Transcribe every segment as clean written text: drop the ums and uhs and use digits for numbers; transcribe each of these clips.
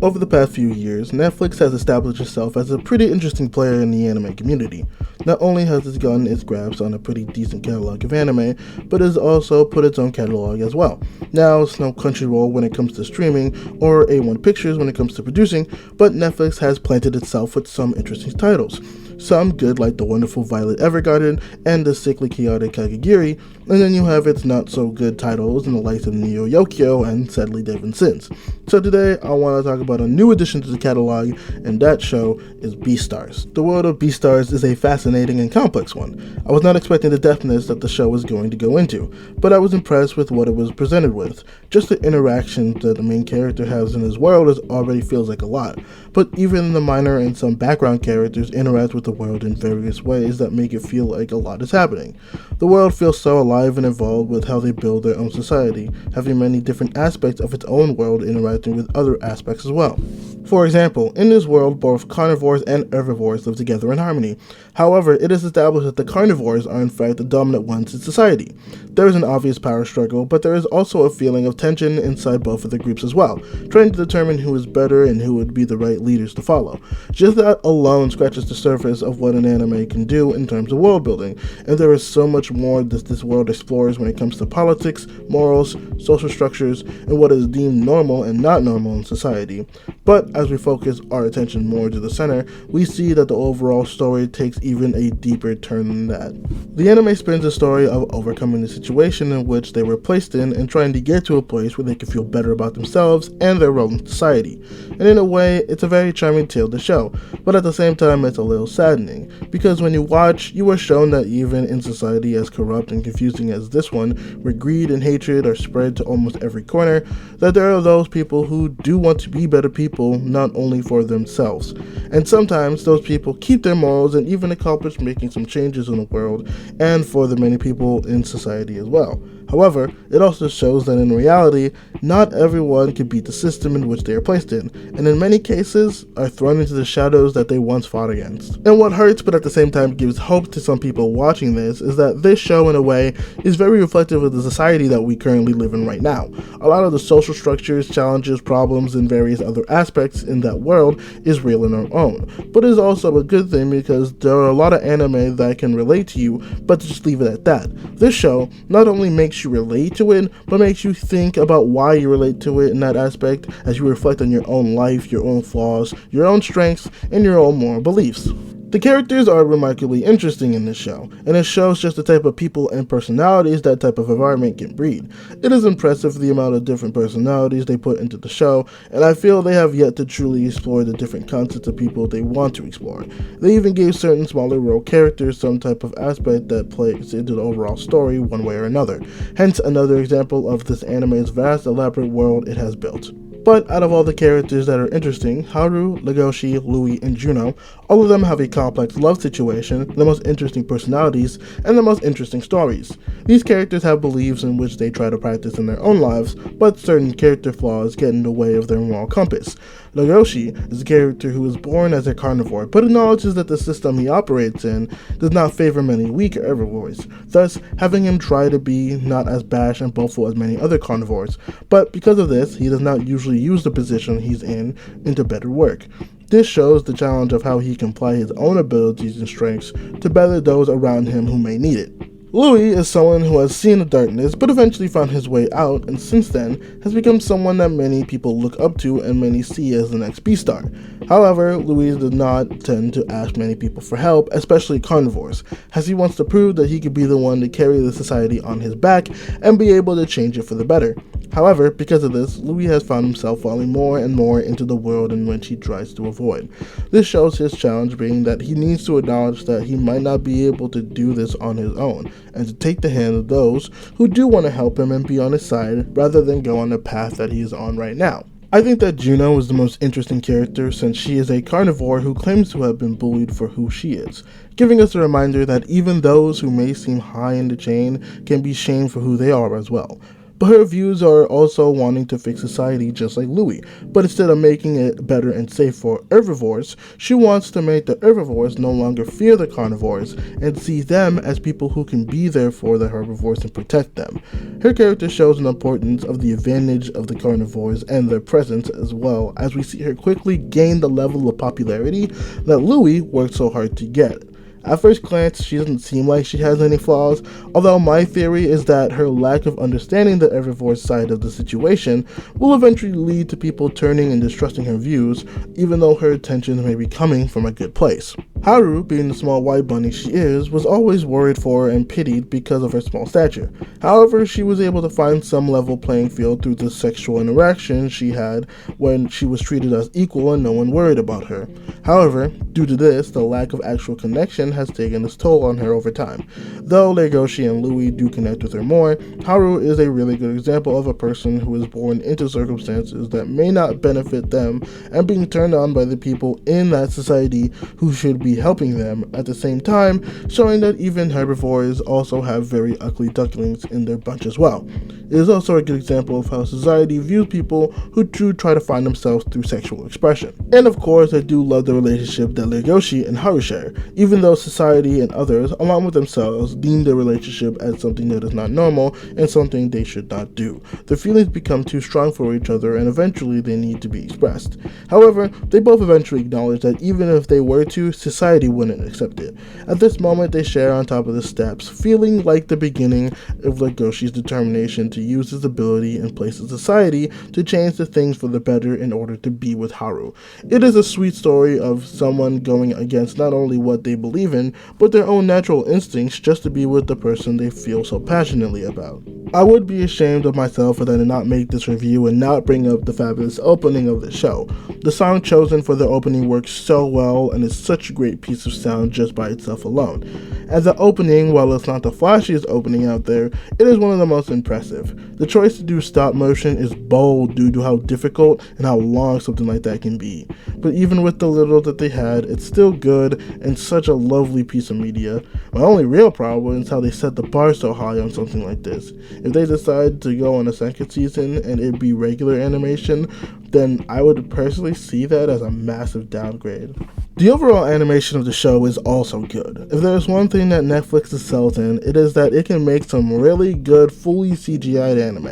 Over the past few years, Netflix has established itself as a pretty interesting player in the anime community. Not only has it gotten its grasp on a pretty decent catalog of anime, but has also put its own catalog as well. Now, it's no Crunchyroll when it comes to streaming, or A1 Pictures when it comes to producing, but Netflix has planted itself with some interesting titles. Some good like the wonderful Violet Evergarden and the sickly chaotic Kagegiri, and then you have its not so good titles in the likes of Neo Yokio and sadly Devon Sins. So today I want to talk about a new addition to the catalog, and that show is Beastars. The world of Beastars is a fascinating and complex one. I was not expecting the depthness that the show was going to go into, but I was impressed with what it was presented with. Just the interactions that the main character has in his world already feels like a lot, but even the minor and some background characters interact with the world in various ways that make it feel like a lot is happening. The world feels so alive and involved with how they build their own society, having many different aspects of its own world interacting with other aspects as well. For example, in this world, both carnivores and herbivores live together in harmony. However, it is established that the carnivores are in fact the dominant ones in society. There is an obvious power struggle, but there is also a feeling of tension inside both of the groups as well, trying to determine who is better and who would be the right leaders to follow. Just that alone scratches the surface of what an anime can do in terms of world building, and there is so much more that this world explores when it comes to politics, morals, social structures, and what is deemed normal and not normal in society. But as we focus our attention more to the center, we see that the overall story takes even a deeper turn than that. The anime spins a story of overcoming the situation in which they were placed in and trying to get to a place where they can feel better about themselves and their role in society. And in a way, it's a very charming tale to show, but at the same time it's a little saddening, because when you watch, you are shown that even in society as corrupt and confusing as this one, where greed and hatred are spread to almost every corner, that there are those people who do want to be better people, not only for themselves. And sometimes those people keep their morals and even accomplish making some changes in the world and for the many people in society as well. However, it also shows that in reality, not everyone can beat the system in which they are placed in, and in many cases are thrown into the shadows that they once fought against. And what hurts but at the same time gives hope to some people watching this is that this show in a way is very reflective of the society that we currently live in right now. A lot of the social structures, challenges, problems, and various other aspects in that world is real in our own. But it is also a good thing because there are a lot of anime that can relate to you, but to just leave it at that. This show not only makes you relate to it, but makes you think about why you relate to it in that aspect as you reflect on your own life, your own flaws, your own strengths, and your own moral beliefs. The characters are remarkably interesting in this show, and it shows just the type of people and personalities that type of environment can breed. It is impressive the amount of different personalities they put into the show, and I feel they have yet to truly explore the different concepts of people they want to explore. They even gave certain smaller role characters some type of aspect that plays into the overall story one way or another, hence another example of this anime's vast elaborate world it has built. But out of all the characters that are interesting, Haru, Legoshi, Louis, and Juno, all of them have a complex love situation, the most interesting personalities, and the most interesting stories. These characters have beliefs in which they try to practice in their own lives, but certain character flaws get in the way of their moral compass. Legoshi is a character who is born as a carnivore, but acknowledges that the system he operates in does not favor many weaker herbivores, thus having him try to be not as bash and boastful as many other carnivores, but because of this, he does not usually use the position he's in into better work. This shows the challenge of how he can apply his own abilities and strengths to better those around him who may need it. Louis is someone who has seen the darkness but eventually found his way out, and since then has become someone that many people look up to and many see as the next Beastar. However, Louis does not tend to ask many people for help, especially carnivores, as he wants to prove that he could be the one to carry the society on his back and be able to change it for the better. However, because of this, Louis has found himself falling more and more into the world in which he tries to avoid. This shows his challenge being that he needs to acknowledge that he might not be able to do this on his own, and to take the hand of those who do want to help him and be on his side rather than go on the path that he is on right now. I think that Juno is the most interesting character since she is a carnivore who claims to have been bullied for who she is, giving us a reminder that even those who may seem high in the chain can be shamed for who they are as well. But her views are also wanting to fix society just like Louis, but instead of making it better and safe for herbivores, she wants to make the herbivores no longer fear the carnivores and see them as people who can be there for the herbivores and protect them. Her character shows an importance of the advantage of the carnivores and their presence, as well as we see her quickly gain the level of popularity that Louis worked so hard to get. At first glance, she doesn't seem like she has any flaws, although my theory is that her lack of understanding the herbivore side of the situation will eventually lead to people turning and distrusting her views, even though her intentions may be coming from a good place. Haru, being the small white bunny she is, was always worried for and pitied because of her small stature. However, she was able to find some level playing field through the sexual interaction she had when she was treated as equal and no one worried about her. However, due to this, the lack of actual connection has taken its toll on her over time. Though Legoshi and Louis do connect with her more, Haru is a really good example of a person who is born into circumstances that may not benefit them and being turned on by the people in that society who should be helping them, at the same time showing that even herbivores also have very ugly ducklings in their bunch as well. It is also a good example of how society views people who do try to find themselves through sexual expression. And of course, I do love the relationship that Legoshi and Haru share, even though society and others, along with themselves, deem their relationship as something that is not normal and something they should not do. Their feelings become too strong for each other and eventually they need to be expressed. However, they both eventually acknowledge that even if they were to, society wouldn't accept it. At this moment, they share on top of the steps, feeling like the beginning of Legoshi's determination to use his ability and place in society to change the things for the better in order to be with Haru. It is a sweet story of someone going against not only what they believe in, but their own natural instincts just to be with the person they feel so passionately about. I would be ashamed of myself if I did not make this review and not bring up the fabulous opening of the show. The song chosen for the opening works so well and is such a great piece of sound just by itself alone. As the opening, while it's not the flashiest opening out there, it is one of the most impressive. The choice to do stop motion is bold due to how difficult and how long something like that can be. But even with the little that they had, it's still good and such a lovely piece of media. My only real problem is how they set the bar so high on something like this. If they decide to go on a second season and it be regular animation, then I would personally see that as a massive downgrade. The overall animation of the show is also good. If there's one thing that Netflix excels in, it is that it can make some really good fully CGI'd anime,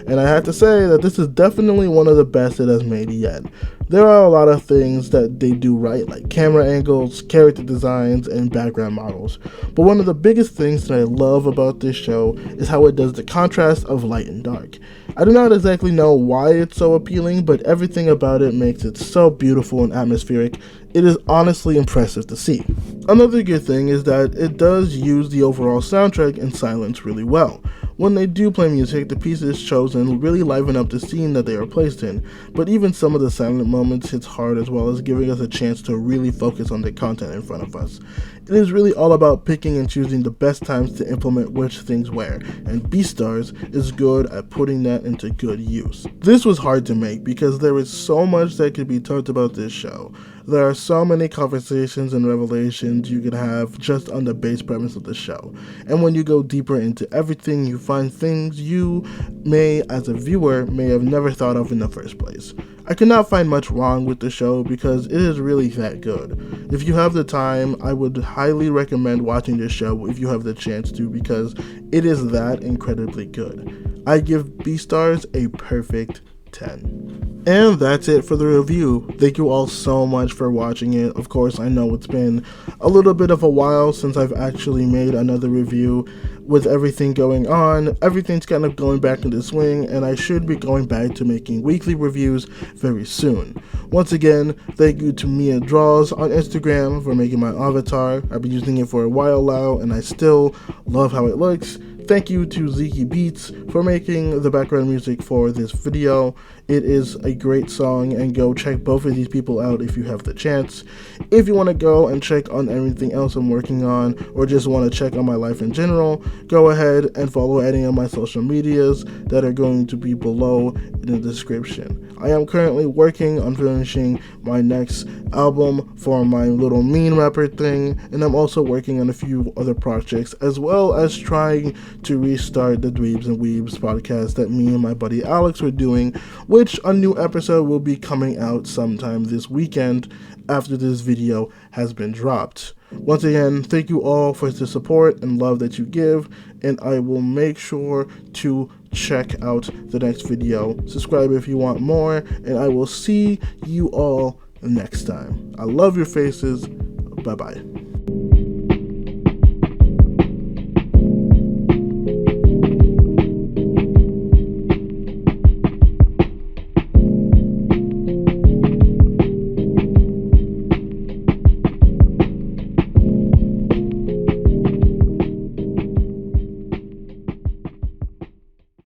and I have to say that this is definitely one of the best it has made yet. There are a lot of things that they do right, like camera angles, character designs, and background models. But one of the biggest things that I love about this show is how it does the contrast of light and dark. I do not exactly know why it's so appealing, but everything about it makes it so beautiful and atmospheric. It is honestly impressive to see. Another good thing is that it does use the overall soundtrack and silence really well. When they do play music, the pieces chosen really liven up the scene that they are placed in, but even some of the silent moments hits hard, as well as giving us a chance to really focus on the content in front of us. It is really all about picking and choosing the best times to implement which things where, and Beastars is good at putting that into good use. This was hard to make because there is so much that could be talked about this show. There are so many conversations and revelations you can have just on the base premise of the show. And when you go deeper into everything, you find things you may, as a viewer, may have never thought of in the first place. I cannot find much wrong with the show because it is really that good. If you have the time, I would highly recommend watching this show if you have the chance to, because it is that incredibly good. I give Beastars a perfect 10. And that's it for the review. Thank you all so much for watching it. Of course, I know it's been a little bit of a while since I've actually made another review. With everything going on, everything's kind of going back into swing, and I should be going back to making weekly reviews very soon. Once again, thank you to Mia Draws on Instagram for making my avatar. I've been using it for a while now, and I still love how it looks. Thank you to Ziki Beats for making the background music for this video. It is a great song, and go check both of these people out if you have the chance. If you want to go and check on everything else I'm working on, or just want to check on my life in general, go ahead and follow any of my social medias that are going to be below in the description. I am currently working on finishing my next album for my little mean rapper thing, and I'm also working on a few other projects, as well as trying to restart the Dweebs and Weebs podcast that me and my buddy Alex were doing, which a new episode will be coming out sometime this weekend after this video has been dropped. Once again, thank you all for the support and love that you give, and I will make sure to check out the next video. Subscribe if you want more, and I will see you all next time. I love your faces. Bye-bye.